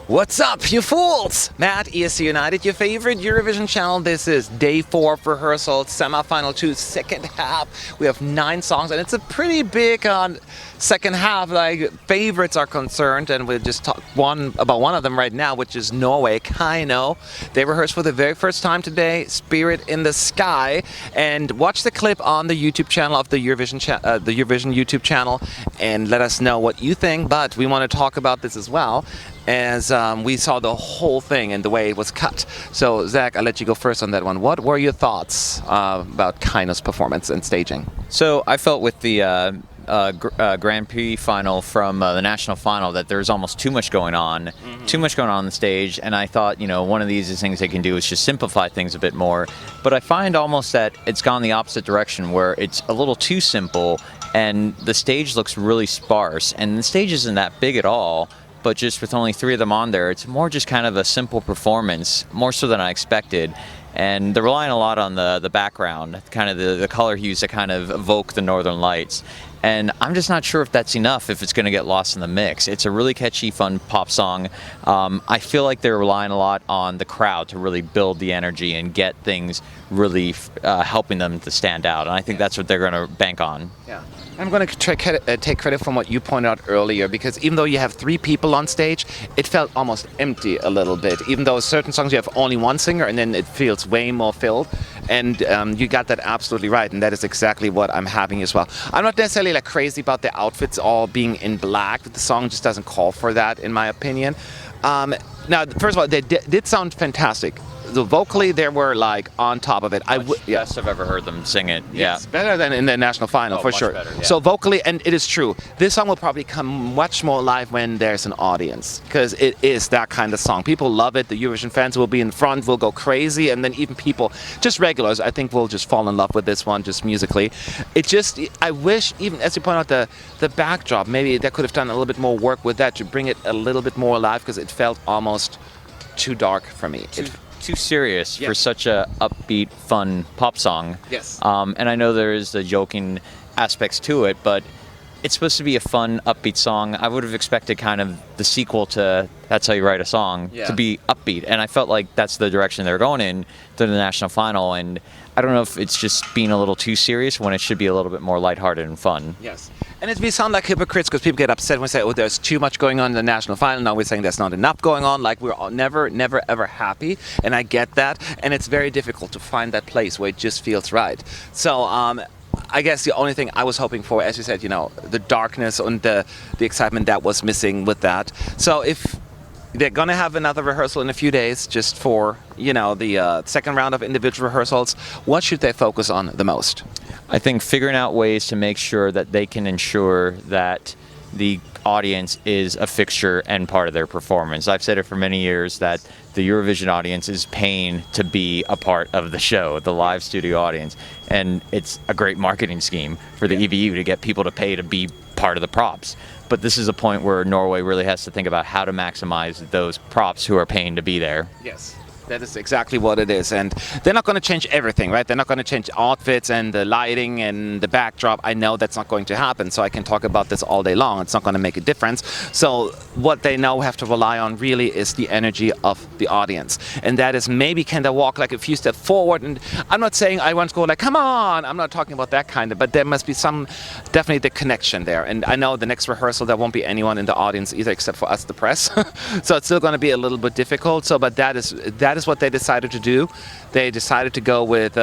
What's up, you fools? Matt, ESC United, your favorite Eurovision channel. This is day 4 of Rehearsal, semi-final 2, second half. We have 9 songs, and it's a pretty big second half, like favorites are concerned, and we'll just talk about one of them right now, which is Norway, KEiiNO. They rehearsed for the very first time today, Spirit in the Sky, and watch the clip on the YouTube channel of the Eurovision YouTube channel, and let us know what you think. But we want to talk about this as well, as we saw the whole thing and the way it was cut. So Zach, I'll let you go first on that one. What were your thoughts about KEiiNO's performance and staging? So I felt with the Grand Prix final from the national final that there's almost too much going on, on the stage, and I thought, one of the easiest things they can do is just simplify things a bit more. But I find almost that it's gone the opposite direction, where it's a little too simple, and the stage looks really sparse, and the stage isn't that big at all. But just with only 3 of them on there, it's more just kind of a simple performance, more so than I expected. And they're relying a lot on the background, kind of the color hues that kind of evoke the northern lights. And I'm just not sure if that's enough, if it's going to get lost in the mix. It's a really catchy, fun pop song. I feel like they're relying a lot on the crowd to really build the energy and get things really helping them to stand out. And I think that's what they're going to bank on. Yeah. I'm going to take credit from what you pointed out earlier, because even though you have 3 people on stage, it felt almost empty a little bit. Even though certain songs you have only 1 singer, and then it feels way more filled. And you got that absolutely right, and that is exactly what I'm having as well. I'm not necessarily like crazy about the outfits all being in black, but the song just doesn't call for that, in my opinion. Now, first of all, they did sound fantastic. So vocally, they were like on top of it. Best I've ever heard them sing it. Yes, better than in the national final, for sure. Better, yeah. So vocally, and it is true, this song will probably come much more live when there's an audience, because it is that kind of song. People love it. The Eurovision fans will be in front, will go crazy, and then even people, just regulars, I think will just fall in love with this one, just musically. I wish, even as you point out, the backdrop, maybe they could have done a little bit more work with that to bring it a little bit more alive, because it felt almost too dark for me. Too serious for such a upbeat, fun pop song. Yes. And I know there is the joking aspects to it, but it's supposed to be a fun, upbeat song. I would have expected kind of the sequel to That's How You Write a Song to be upbeat, and I felt like that's the direction they're going in to the national final, and I don't know if it's just being a little too serious when it should be a little bit more lighthearted and fun. Yes. And we sound like hypocrites, because people get upset when we say, oh, there's too much going on in the national final. Now we're saying there's not enough going on. Like, we're all never, ever happy. And I get that. And it's very difficult to find that place where it just feels right. So I guess the only thing I was hoping for, as you said, the darkness and the excitement that was missing with that. So if they're going to have another rehearsal in a few days, just for, the second round of individual rehearsals, what should they focus on the most? I think figuring out ways to make sure that they can ensure that the audience is a fixture and part of their performance. I've said it for many years that the Eurovision audience is paying to be a part of the show, the live studio audience. And it's a great marketing scheme for the EVU to get people to pay to be part of the props. But this is a point where Norway really has to think about how to maximize those props who are paying to be there. Yes. That is exactly what it is. And they're not going to change everything, right? They're not going to change outfits and the lighting and the backdrop. I know that's not going to happen, so I can talk about this all day long. It's not going to make a difference. So what they now have to rely on really is the energy of the audience. And that is, maybe can they walk like a few steps forward? And I'm not saying I want to go like, come on! I'm not talking about that kind of, but there must be definitely the connection there. And I know the next rehearsal, there won't be anyone in the audience either, except for us, the press. So it's still going to be a little bit difficult. So, but that is what they decided to do. They decided to go with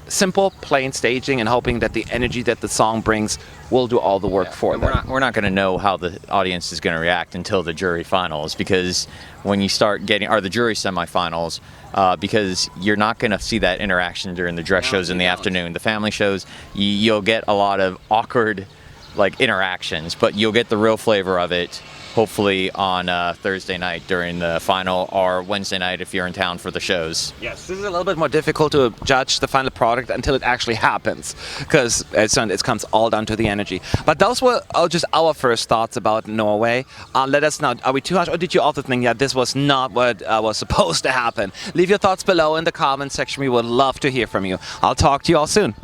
simple, plain staging, and hoping that the energy that the song brings will do all the work for them. We're not going to know how the audience is going to react until the jury finals, because when you start getting, or the jury semifinals, because you're not going to see that interaction during the dress shows in the afternoon. The family shows, you'll get a lot of awkward interactions, but you'll get the real flavor of it hopefully on Thursday night during the final, or Wednesday night if you're in town for the shows. Yes, this is a little bit more difficult to judge the final product until it actually happens, because it comes all down to the energy. But those were just our first thoughts about Norway. Let us know, are we too harsh, or did you also think, yeah, this was not what was supposed to happen? Leave your thoughts below in the comment section. We would love to hear from you. I'll talk to you all soon.